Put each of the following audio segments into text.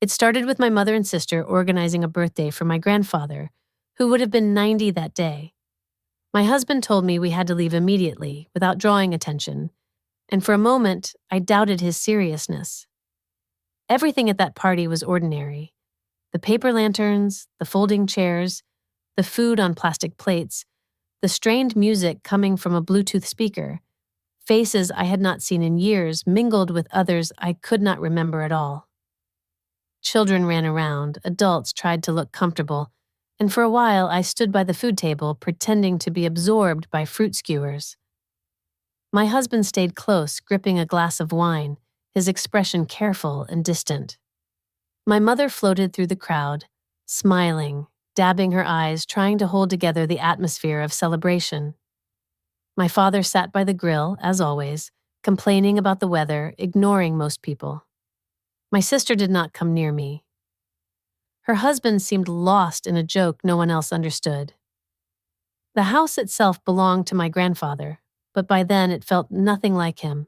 It started with my mother and sister organizing a birthday for my grandfather, who would have been 90 that day. My husband told me we had to leave immediately, without drawing attention, and for a moment, I doubted his seriousness. Everything at that party was ordinary. The paper lanterns, the folding chairs, the food on plastic plates, the strained music coming from a Bluetooth speaker, faces I had not seen in years mingled with others I could not remember at all. Children ran around, adults tried to look comfortable, and for a while I stood by the food table pretending to be absorbed by fruit skewers. My husband stayed close, gripping a glass of wine, his expression careful and distant. My mother floated through the crowd, smiling, dabbing her eyes, trying to hold together the atmosphere of celebration. My father sat by the grill, as always, complaining about the weather, ignoring most people. My sister did not come near me. Her husband seemed lost in a joke no one else understood. The house itself belonged to my grandfather, but by then it felt nothing like him.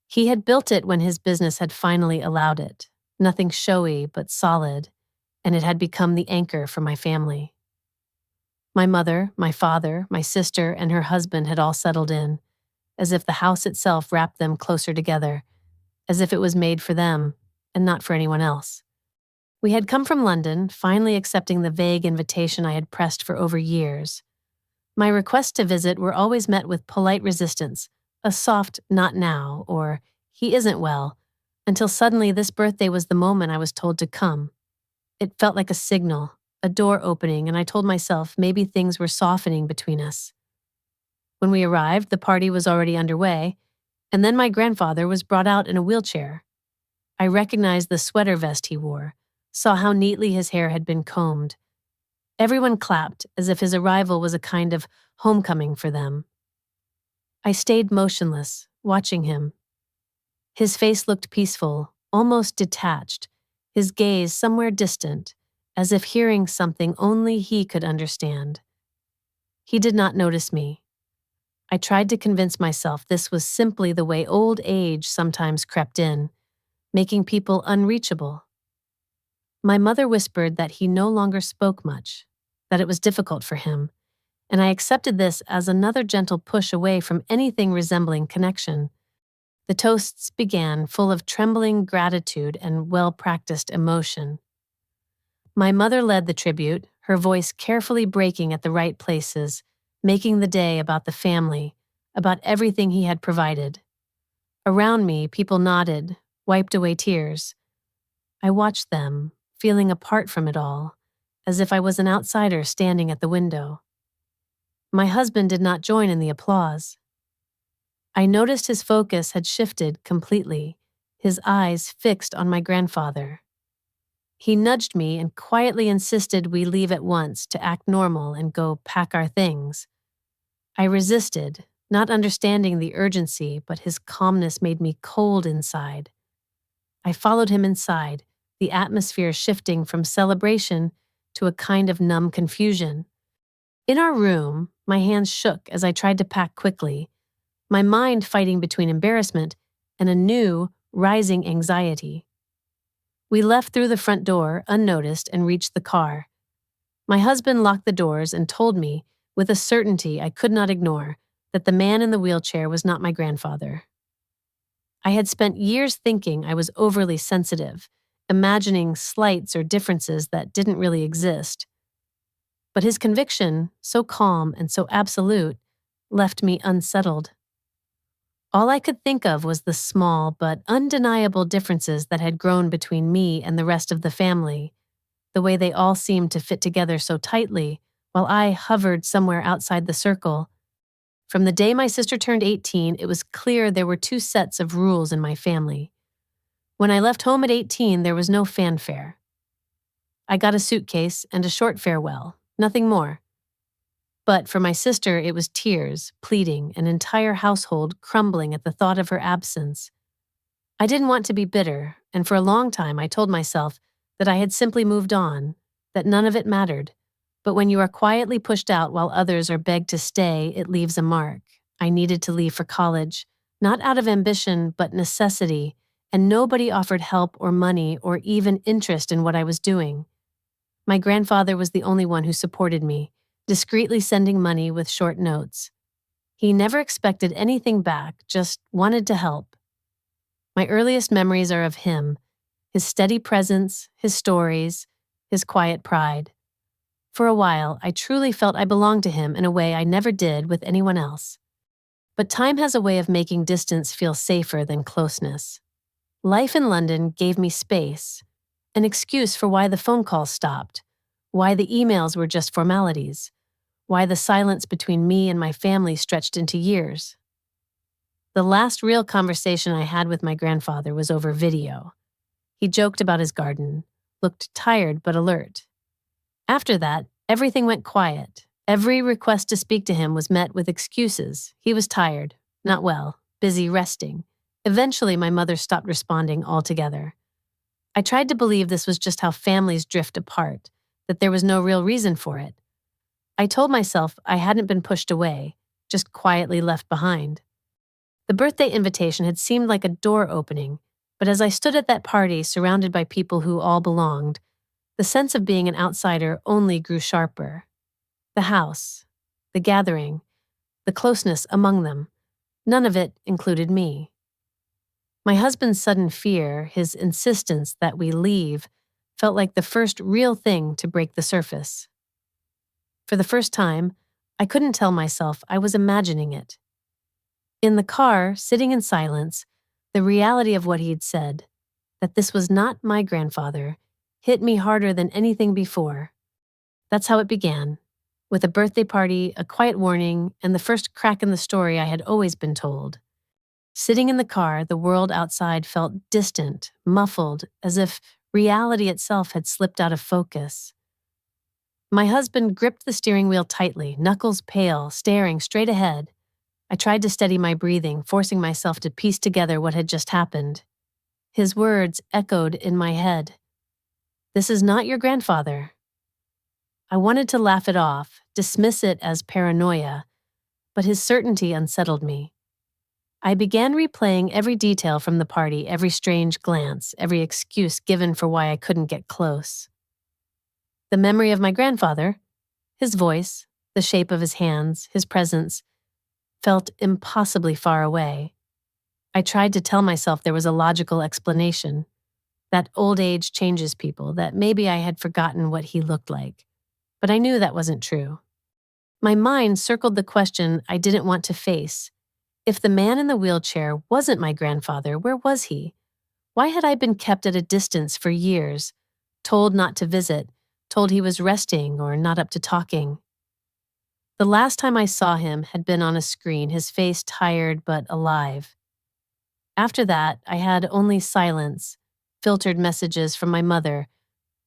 He had built it when his business had finally allowed it, nothing showy but solid, and it had become the anchor for my family. My mother, my father, my sister, and her husband had all settled in, as if the house itself wrapped them closer together, as if it was made for them and not for anyone else. We had come from London, finally accepting the vague invitation I had pressed for over years. My requests to visit were always met with polite resistance, a soft "not now" or "he isn't well," until suddenly this birthday was the moment I was told to come. It felt like a signal, a door opening, and I told myself maybe things were softening between us. When we arrived, the party was already underway, and then my grandfather was brought out in a wheelchair. I recognized the sweater vest he wore, saw how neatly his hair had been combed. Everyone clapped as if his arrival was a kind of homecoming for them. I stayed motionless, watching him. His face looked peaceful, almost detached, his gaze somewhere distant, as if hearing something only he could understand. He did not notice me. I tried to convince myself this was simply the way old age sometimes crept in, making people unreachable. My mother whispered that he no longer spoke much, that it was difficult for him, and I accepted this as another gentle push away from anything resembling connection. The toasts began, full of trembling gratitude and well-practiced emotion. My mother led the tribute, her voice carefully breaking at the right places, making the day about the family, about everything he had provided. Around me, people nodded, wiped away tears. I watched them, feeling apart from it all, as if I was an outsider standing at the window. My husband did not join in the applause. I noticed his focus had shifted completely, his eyes fixed on my grandfather. He nudged me and quietly insisted we leave at once to act normal and go pack our things. I resisted, not understanding the urgency, but his calmness made me cold inside. I followed him inside, the atmosphere shifting from celebration to a kind of numb confusion. In our room, my hands shook as I tried to pack quickly, my mind fighting between embarrassment and a new, rising anxiety. We left through the front door, unnoticed, and reached the car. My husband locked the doors and told me, with a certainty I could not ignore, that the man in the wheelchair was not my grandfather. I had spent years thinking I was overly sensitive, imagining slights or differences that didn't really exist. But his conviction, so calm and so absolute, left me unsettled. All I could think of was the small but undeniable differences that had grown between me and the rest of the family, the way they all seemed to fit together so tightly, while I hovered somewhere outside the circle. From the day my sister turned 18, it was clear there were two sets of rules in my family. When I left home at 18, there was no fanfare. I got a suitcase and a short farewell, nothing more. But for my sister, it was tears, pleading, an entire household crumbling at the thought of her absence. I didn't want to be bitter, and for a long time I told myself that I had simply moved on, that none of it mattered. But when you are quietly pushed out while others are begged to stay, it leaves a mark. I needed to leave for college, not out of ambition, but necessity, and nobody offered help or money or even interest in what I was doing. My grandfather was the only one who supported me, discreetly sending money with short notes. He never expected anything back, just wanted to help. My earliest memories are of him, his steady presence, his stories, his quiet pride. For a while, I truly felt I belonged to him in a way I never did with anyone else. But time has a way of making distance feel safer than closeness. Life in London gave me space, an excuse for why the phone calls stopped, why the emails were just formalities, why the silence between me and my family stretched into years. The last real conversation I had with my grandfather was over video. He joked about his garden, looked tired but alert. After that, everything went quiet. Every request to speak to him was met with excuses. He was tired, not well, busy resting. Eventually, my mother stopped responding altogether. I tried to believe this was just how families drift apart, that there was no real reason for it. I told myself I hadn't been pushed away, just quietly left behind. The birthday invitation had seemed like a door opening, but as I stood at that party surrounded by people who all belonged, the sense of being an outsider only grew sharper. The house, the gathering, the closeness among them, none of it included me. My husband's sudden fear, his insistence that we leave, felt like the first real thing to break the surface. For the first time, I couldn't tell myself I was imagining it. In the car, sitting in silence, the reality of what he'd said, that this was not my grandfather, hit me harder than anything before. That's how it began, with a birthday party, a quiet warning, and the first crack in the story I had always been told. Sitting in the car, the world outside felt distant, muffled, as if reality itself had slipped out of focus. My husband gripped the steering wheel tightly, knuckles pale, staring straight ahead. I tried to steady my breathing, forcing myself to piece together what had just happened. His words echoed in my head. "This is not your grandfather." I wanted to laugh it off, dismiss it as paranoia, but his certainty unsettled me. I began replaying every detail from the party, every strange glance, every excuse given for why I couldn't get close. The memory of my grandfather, his voice, the shape of his hands, his presence, felt impossibly far away. I tried to tell myself there was a logical explanation, that old age changes people, that maybe I had forgotten what he looked like. But I knew that wasn't true. My mind circled the question I didn't want to face. If the man in the wheelchair wasn't my grandfather, where was he? Why had I been kept at a distance for years, told not to visit, told he was resting or not up to talking? The last time I saw him had been on a screen, his face tired but alive. After that, I had only silence, filtered messages from my mother,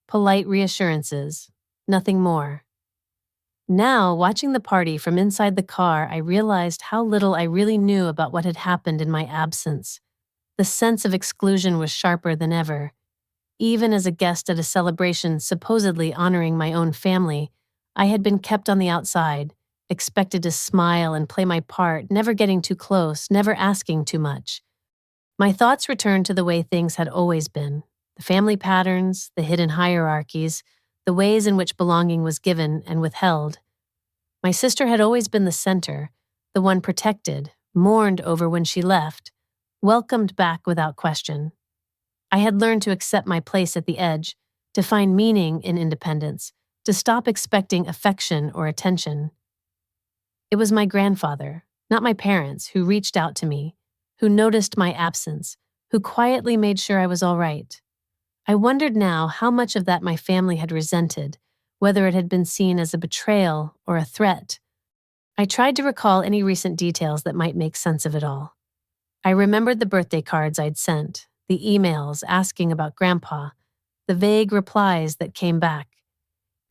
polite reassurances, nothing more. Now, watching the party from inside the car, I realized how little I really knew about what had happened in my absence. The sense of exclusion was sharper than ever. Even as a guest at a celebration supposedly honoring my own family, I had been kept on the outside, expected to smile and play my part, never getting too close, never asking too much. My thoughts returned to the way things had always been, the family patterns, the hidden hierarchies, the ways in which belonging was given and withheld. My sister had always been the center, the one protected, mourned over when she left, welcomed back without question. I had learned to accept my place at the edge, to find meaning in independence, to stop expecting affection or attention. It was my grandfather, not my parents, who reached out to me, who noticed my absence, who quietly made sure I was all right. I wondered now how much of that my family had resented, whether it had been seen as a betrayal or a threat. I tried to recall any recent details that might make sense of it all. I remembered the birthday cards I'd sent, the emails asking about Grandpa, the vague replies that came back.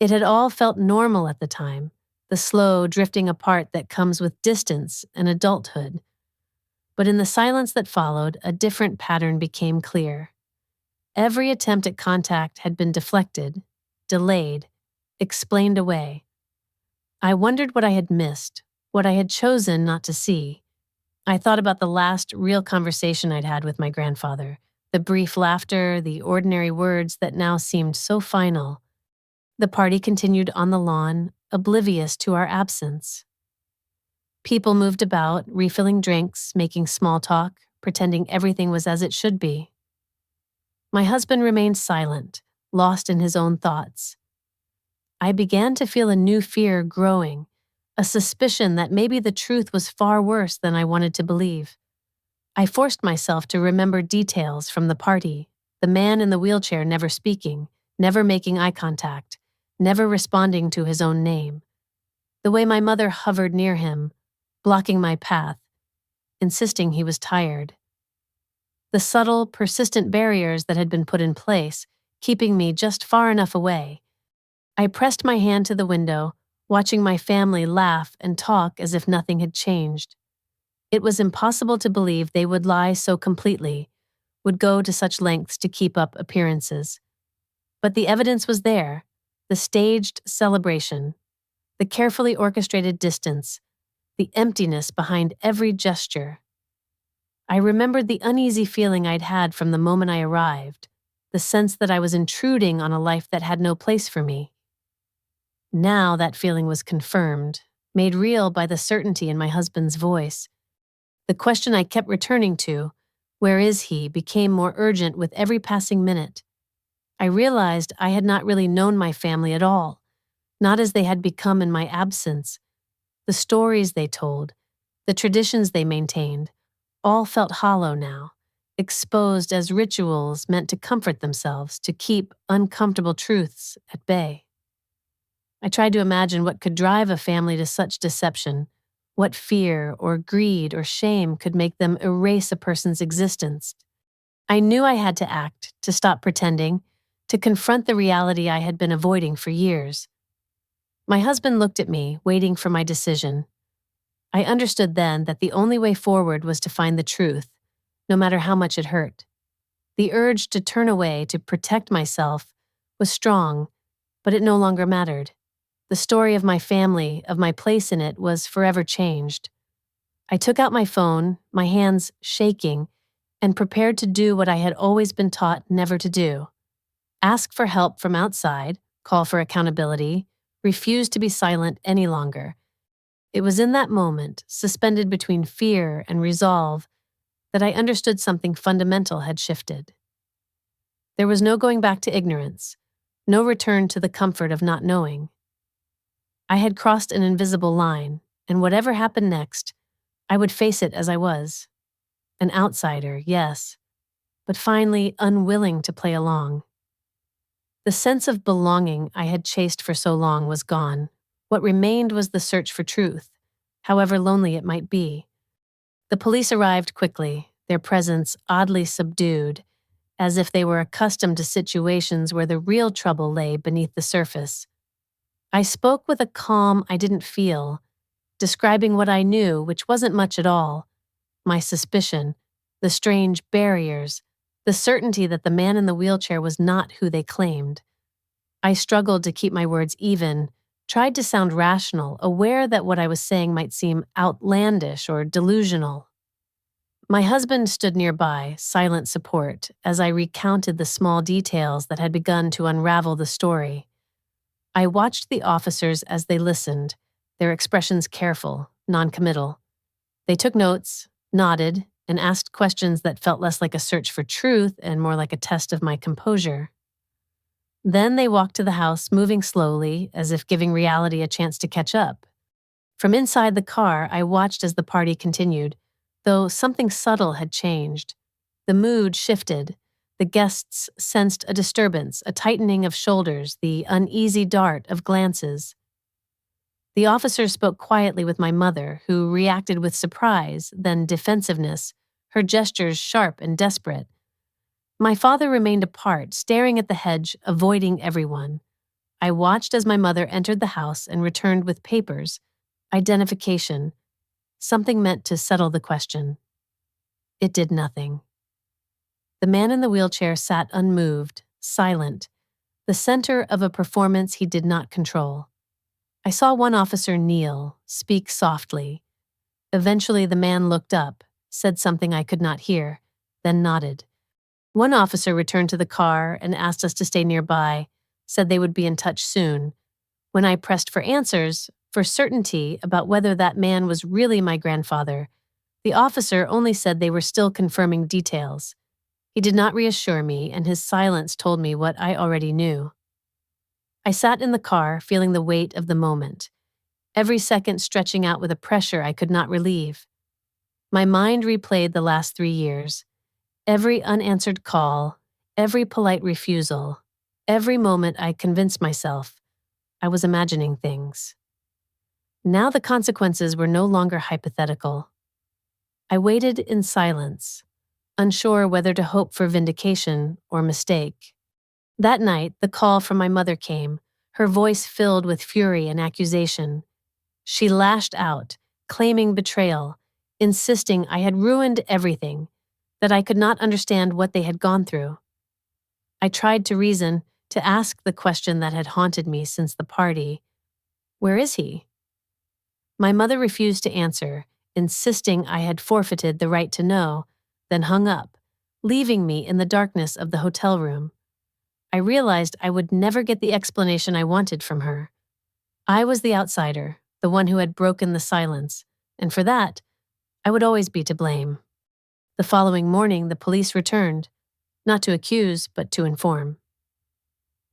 It had all felt normal at the time, the slow drifting apart that comes with distance and adulthood. But in the silence that followed, a different pattern became clear. Every attempt at contact had been deflected, delayed, explained away. I wondered what I had missed, what I had chosen not to see. I thought about the last real conversation I'd had with my grandfather, The brief laughter, the ordinary words that now seemed so final. The party continued on the lawn, oblivious to our absence. People moved about, refilling drinks, making small talk, pretending everything was as it should be. My husband remained silent, lost in his own thoughts. I began to feel a new fear growing, a suspicion that maybe the truth was far worse than I wanted to believe. I forced myself to remember details from the party, the man in the wheelchair never speaking, never making eye contact, never responding to his own name. The way my mother hovered near him, blocking my path, insisting he was tired. The subtle, persistent barriers that had been put in place, keeping me just far enough away. I pressed my hand to the window, watching my family laugh and talk as if nothing had changed. It was impossible to believe they would lie so completely, would go to such lengths to keep up appearances. But the evidence was there, the staged celebration, the carefully orchestrated distance, the emptiness behind every gesture. I remembered the uneasy feeling I'd had from the moment I arrived, the sense that I was intruding on a life that had no place for me. Now that feeling was confirmed, made real by the certainty in my husband's voice. The question I kept returning to, "Where is he?" became more urgent with every passing minute. I realized I had not really known my family at all, not as they had become in my absence. The stories they told, the traditions they maintained, all felt hollow now, exposed as rituals meant to comfort themselves, to keep uncomfortable truths at bay. I tried to imagine what could drive a family to such deception, what fear or greed or shame could make them erase a person's existence. I knew I had to act, to stop pretending, to confront the reality I had been avoiding for years. My husband looked at me, waiting for my decision. I understood then that the only way forward was to find the truth, no matter how much it hurt. The urge to turn away, to protect myself, was strong, but it no longer mattered. The story of my family, of my place in it, was forever changed. I took out my phone, my hands shaking, and prepared to do what I had always been taught never to do. Ask for help from outside, call for accountability, refuse to be silent any longer. It was in that moment, suspended between fear and resolve, that I understood something fundamental had shifted. There was no going back to ignorance, no return to the comfort of not knowing. I had crossed an invisible line, and whatever happened next, I would face it as I was. An outsider, yes, but finally unwilling to play along. The sense of belonging I had chased for so long was gone. What remained was the search for truth, however lonely it might be. The police arrived quickly, their presence oddly subdued, as if they were accustomed to situations where the real trouble lay beneath the surface. I spoke with a calm I didn't feel, describing what I knew, which wasn't much at all. My suspicion, the strange barriers, the certainty that the man in the wheelchair was not who they claimed. I struggled to keep my words even, tried to sound rational, aware that what I was saying might seem outlandish or delusional. My husband stood nearby, silent support, as I recounted the small details that had begun to unravel the story. I watched the officers as they listened, their expressions careful, noncommittal. They took notes, nodded, and asked questions that felt less like a search for truth and more like a test of my composure. Then they walked to the house, moving slowly, as if giving reality a chance to catch up. From inside the car, I watched as the party continued, though something subtle had changed. The mood shifted. The guests sensed a disturbance, a tightening of shoulders, the uneasy dart of glances. The officers spoke quietly with my mother, who reacted with surprise, then defensiveness, her gestures sharp and desperate. My father remained apart, staring at the hedge, avoiding everyone. I watched as my mother entered the house and returned with papers, identification, something meant to settle the question. It did nothing. The man in the wheelchair sat unmoved, silent, the center of a performance he did not control. I saw one officer kneel, speak softly. Eventually the man looked up, said something I could not hear, then nodded. One officer returned to the car and asked us to stay nearby, said they would be in touch soon. When I pressed for answers, for certainty about whether that man was really my grandfather, the officer only said they were still confirming details. He did not reassure me, and his silence told me what I already knew. I sat in the car, feeling the weight of the moment, every second stretching out with a pressure I could not relieve. My mind replayed the last 3 years, every unanswered call, every polite refusal, every moment I convinced myself I was imagining things. Now the consequences were no longer hypothetical. I waited in silence, unsure whether to hope for vindication or mistake. That night, the call from my mother came, her voice filled with fury and accusation. She lashed out, claiming betrayal, insisting I had ruined everything, that I could not understand what they had gone through. I tried to reason, to ask the question that had haunted me since the party. Where is he? My mother refused to answer, insisting I had forfeited the right to know, then hung up, leaving me in the darkness of the hotel room. I realized I would never get the explanation I wanted from her. I was the outsider, the one who had broken the silence, and for that, I would always be to blame. The following morning, the police returned, not to accuse, but to inform.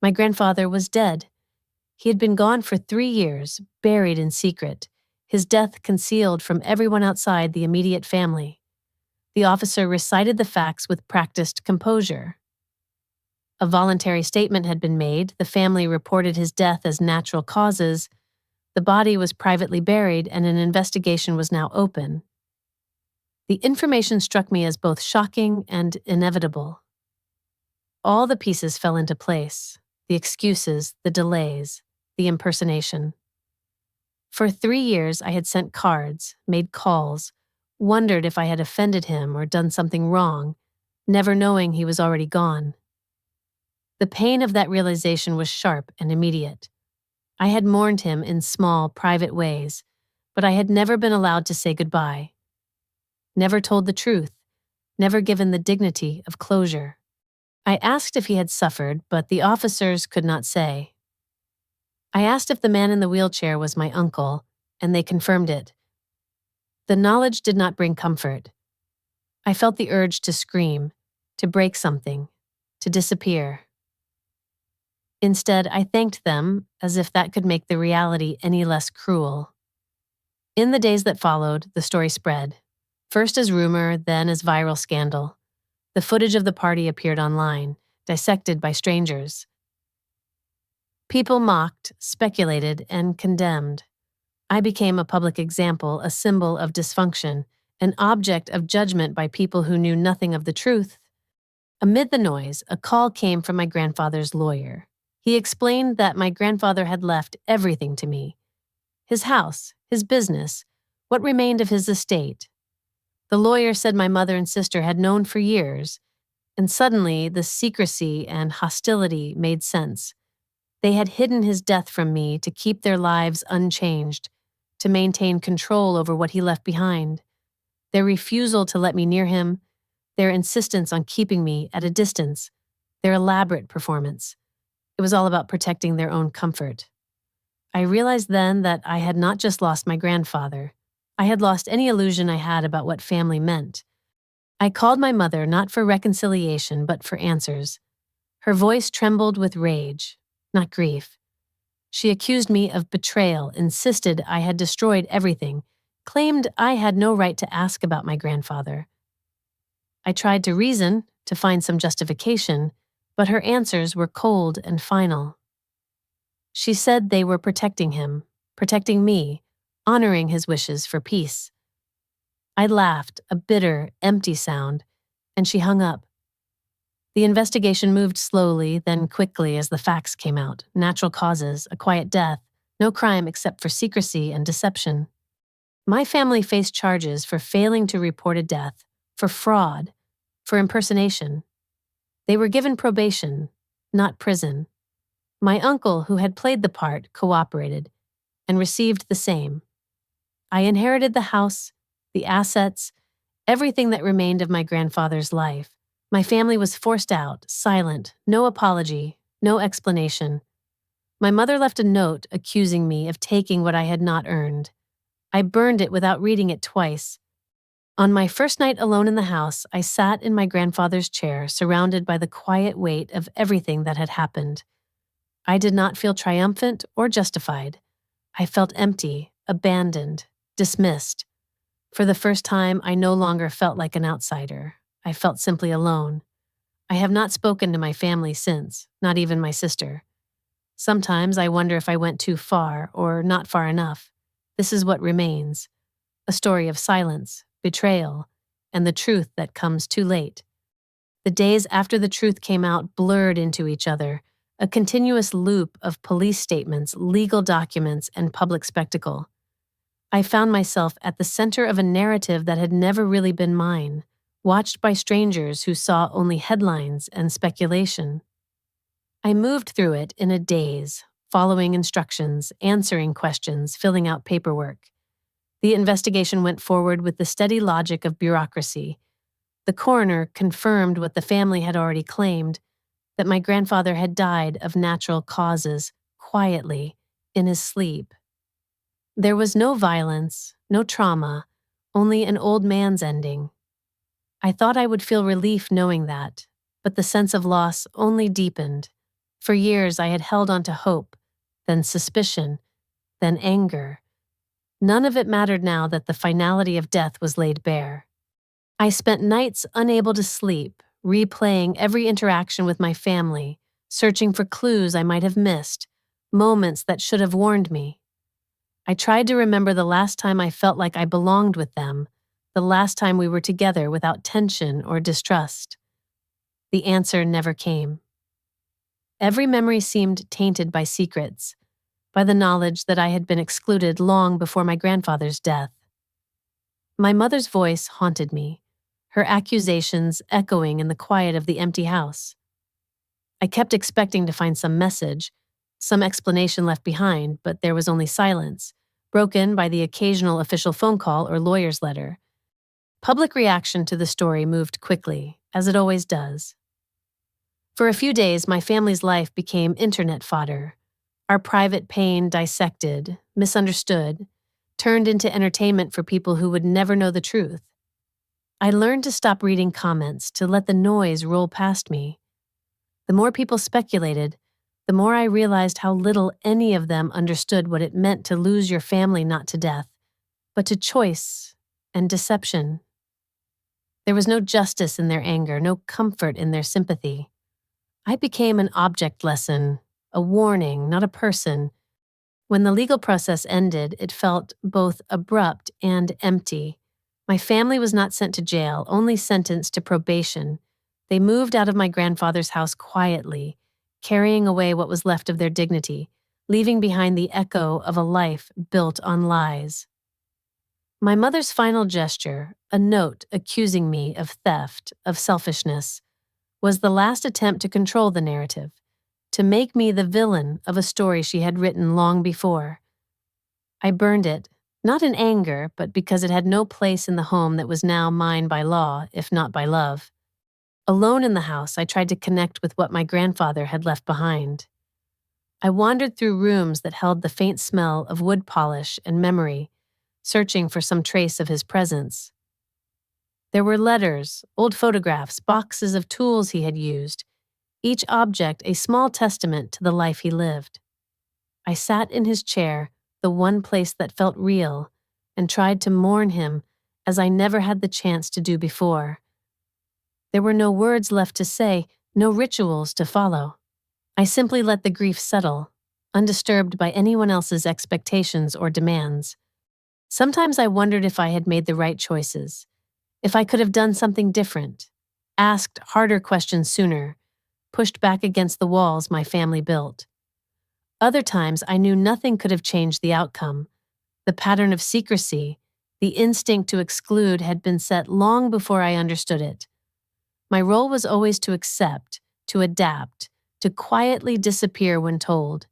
My grandfather was dead. He had been gone for 3 years, buried in secret, his death concealed from everyone outside the immediate family. The officer recited the facts with practiced composure. A voluntary statement had been made, the family reported his death as natural causes, the body was privately buried, and an investigation was now open. The information struck me as both shocking and inevitable. All the pieces fell into place, the excuses, the delays, the impersonation. For 3 years, I had sent cards, made calls, wondered if I had offended him or done something wrong, never knowing he was already gone. The pain of that realization was sharp and immediate. I had mourned him in small, private ways, but I had never been allowed to say goodbye. Never told the truth, never given the dignity of closure. I asked if he had suffered, but the officers could not say. I asked if the man in the wheelchair was my uncle, and they confirmed it. The knowledge did not bring comfort. I felt the urge to scream, to break something, to disappear. Instead, I thanked them, as if that could make the reality any less cruel. In the days that followed, the story spread, first as rumor, then as viral scandal. The footage of the party appeared online, dissected by strangers. People mocked, speculated, and condemned. I became a public example, a symbol of dysfunction, an object of judgment by people who knew nothing of the truth. Amid the noise, a call came from my grandfather's lawyer. He explained that my grandfather had left everything to me. His house, his business, what remained of his estate. The lawyer said my mother and sister had known for years, and suddenly the secrecy and hostility made sense. They had hidden his death from me to keep their lives unchanged, to maintain control over what he left behind. Their refusal to let me near him, their insistence on keeping me at a distance, their elaborate performance. It was all about protecting their own comfort. I realized then that I had not just lost my grandfather. I had lost any illusion I had about what family meant. I called my mother not for reconciliation, but for answers. Her voice trembled with rage, not grief. She accused me of betrayal, insisted I had destroyed everything, claimed I had no right to ask about my grandfather. I tried to reason, to find some justification, but her answers were cold and final. She said they were protecting him, protecting me, honoring his wishes for peace. I laughed, a bitter, empty sound, and she hung up. The investigation moved slowly, then quickly as the facts came out. Natural causes, a quiet death, no crime except for secrecy and deception. My family faced charges for failing to report a death, for fraud, for impersonation. They were given probation, not prison. My uncle, who had played the part, cooperated and received the same. I inherited the house, the assets, everything that remained of my grandfather's life. My family was forced out, silent, no apology, no explanation. My mother left a note accusing me of taking what I had not earned. I burned it without reading it twice. On my first night alone in the house, I sat in my grandfather's chair, surrounded by the quiet weight of everything that had happened. I did not feel triumphant or justified. I felt empty, abandoned, dismissed. For the first time, I no longer felt like an outsider. I felt simply alone. I have not spoken to my family since, not even my sister. Sometimes I wonder if I went too far or not far enough. This is what remains: a story of silence, betrayal, and the truth that comes too late. The days after the truth came out blurred into each other, a continuous loop of police statements, legal documents, and public spectacle. I found myself at the center of a narrative that had never really been mine, watched by strangers who saw only headlines and speculation. I moved through it in a daze, following instructions, answering questions, filling out paperwork. The investigation went forward with the steady logic of bureaucracy. The coroner confirmed what the family had already claimed, that my grandfather had died of natural causes, quietly, in his sleep. There was no violence, no trauma, only an old man's ending. I thought I would feel relief knowing that, but the sense of loss only deepened. For years I had held on to hope, then suspicion, then anger. None of it mattered now that the finality of death was laid bare. I spent nights unable to sleep, replaying every interaction with my family, searching for clues I might have missed, moments that should have warned me. I tried to remember the last time I felt like I belonged with them, the last time we were together without tension or distrust. The answer never came. Every memory seemed tainted by secrets, by the knowledge that I had been excluded long before my grandfather's death. My mother's voice haunted me, her accusations echoing in the quiet of the empty house. I kept expecting to find some message, some explanation left behind, but there was only silence, broken by the occasional official phone call or lawyer's letter. Public reaction to the story moved quickly, as it always does. For a few days, my family's life became internet fodder. Our private pain dissected, misunderstood, turned into entertainment for people who would never know the truth. I learned to stop reading comments, to let the noise roll past me. The more people speculated, the more I realized how little any of them understood what it meant to lose your family not to death, but to choice and deception. There was no justice in their anger, no comfort in their sympathy. I became an object lesson, a warning, not a person. When the legal process ended, it felt both abrupt and empty. My family was not sent to jail, only sentenced to probation. They moved out of my grandfather's house quietly, carrying away what was left of their dignity, leaving behind the echo of a life built on lies. My mother's final gesture, a note accusing me of theft, of selfishness, was the last attempt to control the narrative, to make me the villain of a story she had written long before. I burned it, not in anger, but because it had no place in the home that was now mine by law, if not by love. Alone in the house, I tried to connect with what my grandfather had left behind. I wandered through rooms that held the faint smell of wood polish and memory, searching for some trace of his presence. There were letters, old photographs, boxes of tools he had used, each object a small testament to the life he lived. I sat in his chair, the one place that felt real, and tried to mourn him as I never had the chance to do before. There were no words left to say, no rituals to follow. I simply let the grief settle, undisturbed by anyone else's expectations or demands. Sometimes I wondered if I had made the right choices, if I could have done something different, asked harder questions sooner, pushed back against the walls my family built. Other times I knew nothing could have changed the outcome. The pattern of secrecy, the instinct to exclude had been set long before I understood it. My role was always to accept, to adapt, to quietly disappear when told.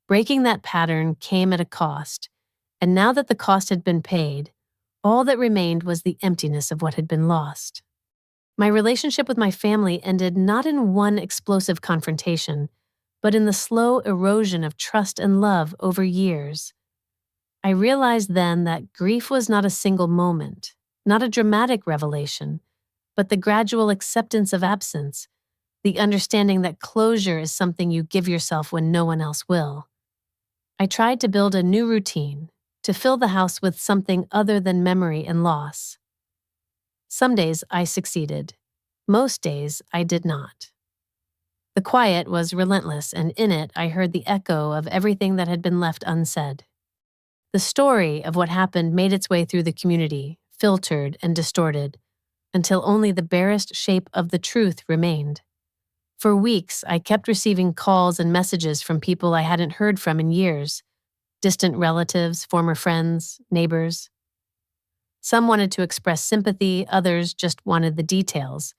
Breaking that pattern came at a cost, and now that the cost had been paid, all that remained was the emptiness of what had been lost. My relationship with my family ended not in one explosive confrontation, but in the slow erosion of trust and love over years. I realized then that grief was not a single moment, not a dramatic revelation, but the gradual acceptance of absence, the understanding that closure is something you give yourself when no one else will. I tried to build a new routine, to fill the house with something other than memory and loss. Some days I succeeded. Most days I did not. The quiet was relentless, and in it I heard the echo of everything that had been left unsaid. The story of what happened made its way through the community, filtered and distorted, until only the barest shape of the truth remained. For weeks, I kept receiving calls and messages from people I hadn't heard from in years, distant relatives, former friends, neighbors. Some wanted to express sympathy, others just wanted the details,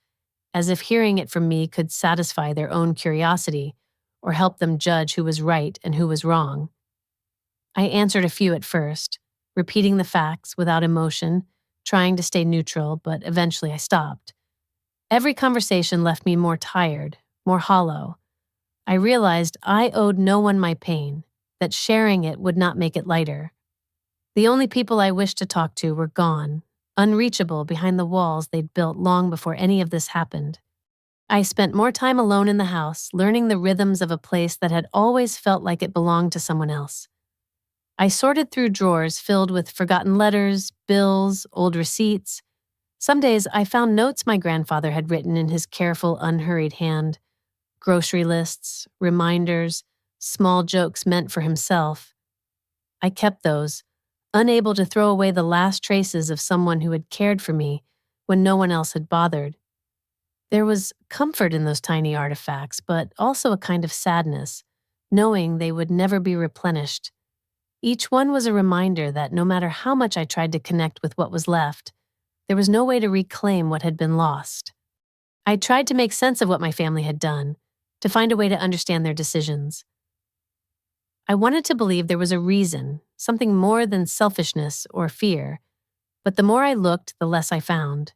as if hearing it from me could satisfy their own curiosity or help them judge who was right and who was wrong. I answered a few at first, repeating the facts without emotion, trying to stay neutral, but eventually I stopped. Every conversation left me more tired, more hollow. I realized I owed no one my pain, that sharing it would not make it lighter. The only people I wished to talk to were gone, unreachable behind the walls they'd built long before any of this happened. I spent more time alone in the house, learning the rhythms of a place that had always felt like it belonged to someone else. I sorted through drawers filled with forgotten letters, bills, old receipts. Some days I found notes my grandfather had written in his careful, unhurried hand, grocery lists, reminders, small jokes meant for himself. I kept those, unable to throw away the last traces of someone who had cared for me when no one else had bothered. There was comfort in those tiny artifacts, but also a kind of sadness, knowing they would never be replenished. Each one was a reminder that no matter how much I tried to connect with what was left, there was no way to reclaim what had been lost. I tried to make sense of what my family had done, to find a way to understand their decisions. I wanted to believe there was a reason, something more than selfishness or fear, but the more I looked, the less I found.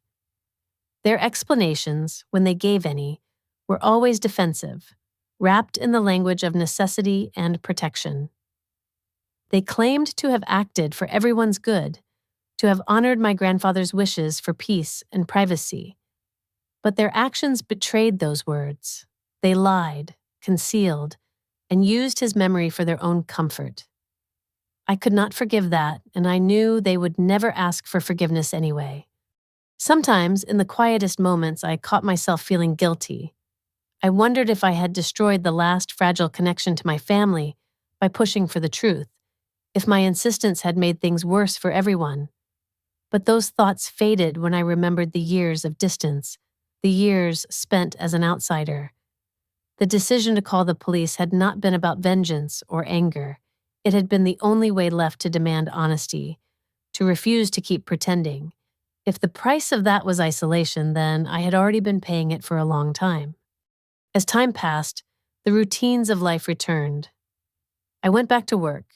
Their explanations, when they gave any, were always defensive, wrapped in the language of necessity and protection. They claimed to have acted for everyone's good, to have honored my grandfather's wishes for peace and privacy. But their actions betrayed those words. They lied, concealed, and used his memory for their own comfort. I could not forgive that, and I knew they would never ask for forgiveness anyway. Sometimes, in the quietest moments, I caught myself feeling guilty. I wondered if I had destroyed the last fragile connection to my family by pushing for the truth, if my insistence had made things worse for everyone. But those thoughts faded when I remembered the years of distance, the years spent as an outsider. The decision to call the police had not been about vengeance or anger. It had been the only way left to demand honesty, to refuse to keep pretending. If the price of that was isolation, then I had already been paying it for a long time. As time passed, the routines of life returned. I went back to work,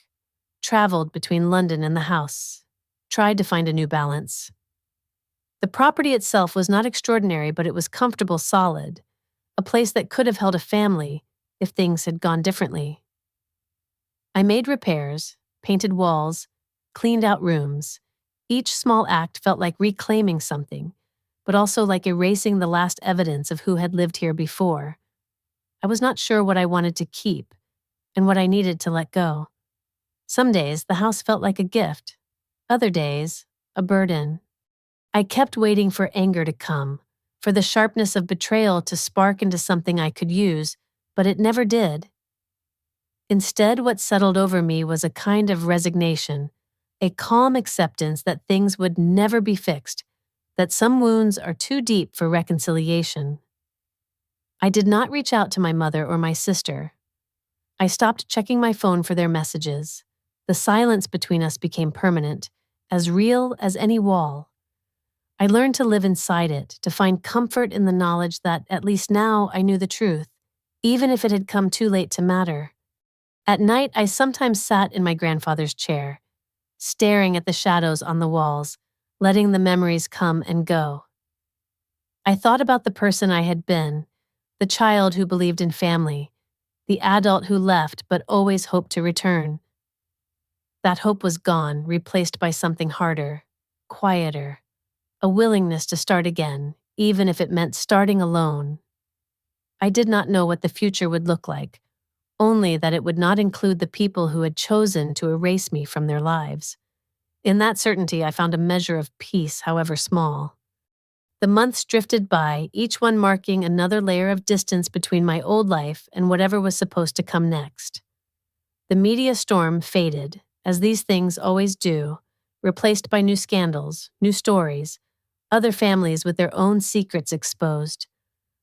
traveled between London and the house, tried to find a new balance. The property itself was not extraordinary, but it was comfortable, solid, a place that could have held a family if things had gone differently. I made repairs, painted walls, cleaned out rooms. Each small act felt like reclaiming something, but also like erasing the last evidence of who had lived here before. I was not sure what I wanted to keep and what I needed to let go. Some days, the house felt like a gift. Other days, a burden. I kept waiting for anger to come, for the sharpness of betrayal to spark into something I could use, but it never did. Instead, what settled over me was a kind of resignation, a calm acceptance that things would never be fixed, that some wounds are too deep for reconciliation. I did not reach out to my mother or my sister. I stopped checking my phone for their messages. The silence between us became permanent, as real as any wall. I learned to live inside it, to find comfort in the knowledge that at least now I knew the truth, even if it had come too late to matter. At night, I sometimes sat in my grandfather's chair, staring at the shadows on the walls, letting the memories come and go. I thought about the person I had been, the child who believed in family, the adult who left but always hoped to return. That hope was gone, replaced by something harder, quieter, a willingness to start again, even if it meant starting alone. I did not know what the future would look like, only that it would not include the people who had chosen to erase me from their lives. In that certainty, I found a measure of peace, however small. The months drifted by, each one marking another layer of distance between my old life and whatever was supposed to come next. The media storm faded, as these things always do, replaced by new scandals, new stories, other families with their own secrets exposed.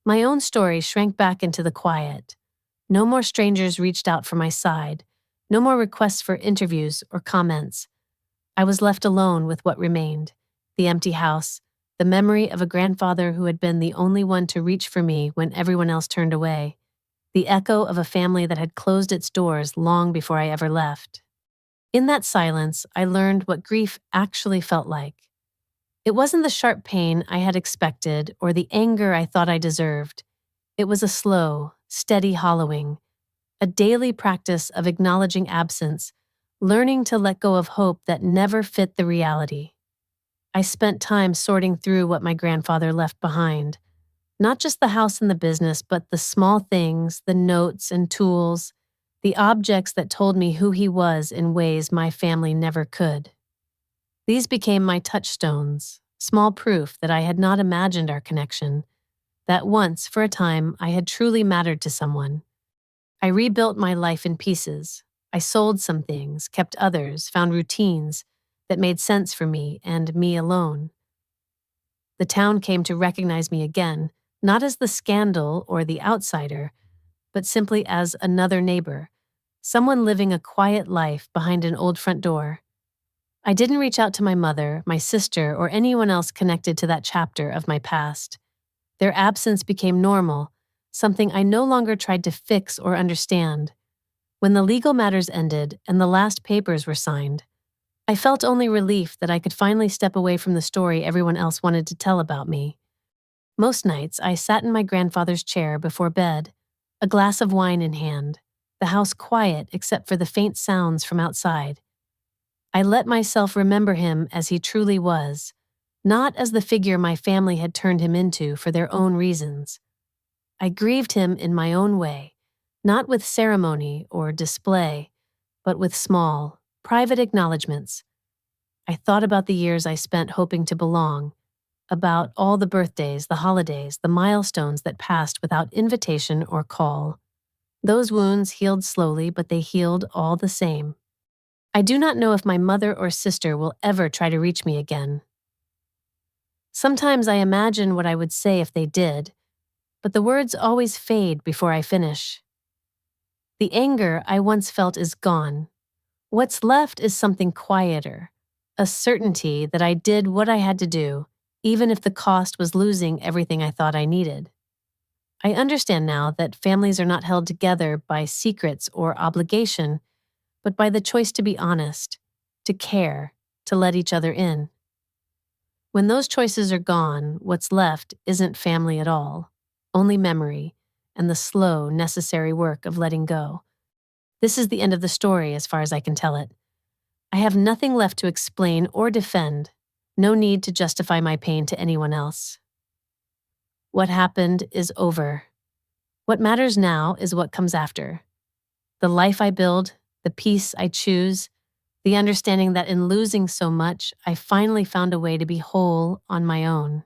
My own story shrank back into the quiet. No more strangers reached out for my side, no more requests for interviews or comments. I was left alone with what remained: the empty house, the memory of a grandfather who had been the only one to reach for me when everyone else turned away, the echo of a family that had closed its doors long before I ever left. In that silence, I learned what grief actually felt like. It wasn't the sharp pain I had expected or the anger I thought I deserved. It was a slow, steady hollowing, a daily practice of acknowledging absence, learning to let go of hope that never fit the reality. I spent time sorting through what my grandfather left behind. Not just the house and the business, but the small things, the notes and tools, the objects that told me who he was in ways my family never could. These became my touchstones, small proof that I had not imagined our connection, that once, for a time, I had truly mattered to someone. I rebuilt my life in pieces. I sold some things, kept others, found routines that made sense for me and me alone. The town came to recognize me again, not as the scandal or the outsider, but simply as another neighbor, someone living a quiet life behind an old front door. I didn't reach out to my mother, my sister, or anyone else connected to that chapter of my past. Their absence became normal, something I no longer tried to fix or understand. When the legal matters ended and the last papers were signed, I felt only relief that I could finally step away from the story everyone else wanted to tell about me. Most nights, I sat in my grandfather's chair before bed, a glass of wine in hand, the house quiet except for the faint sounds from outside. I let myself remember him as he truly was, not as the figure my family had turned him into for their own reasons. I grieved him in my own way, not with ceremony or display, but with small, private acknowledgments. I thought about the years I spent hoping to belong, about all the birthdays, the holidays, the milestones that passed without invitation or call. Those wounds healed slowly, but they healed all the same. I do not know if my mother or sister will ever try to reach me again. Sometimes I imagine what I would say if they did, but the words always fade before I finish. The anger I once felt is gone. What's left is something quieter, a certainty that I did what I had to do, even if the cost was losing everything I thought I needed. I understand now that families are not held together by secrets or obligation, but by the choice to be honest, to care, to let each other in. When those choices are gone, what's left isn't family at all, only memory and the slow, necessary work of letting go. This is the end of the story as far as I can tell it. I have nothing left to explain or defend, no need to justify my pain to anyone else. What happened is over. What matters now is what comes after. The life I build, the peace I choose, the understanding that in losing so much, I finally found a way to be whole on my own.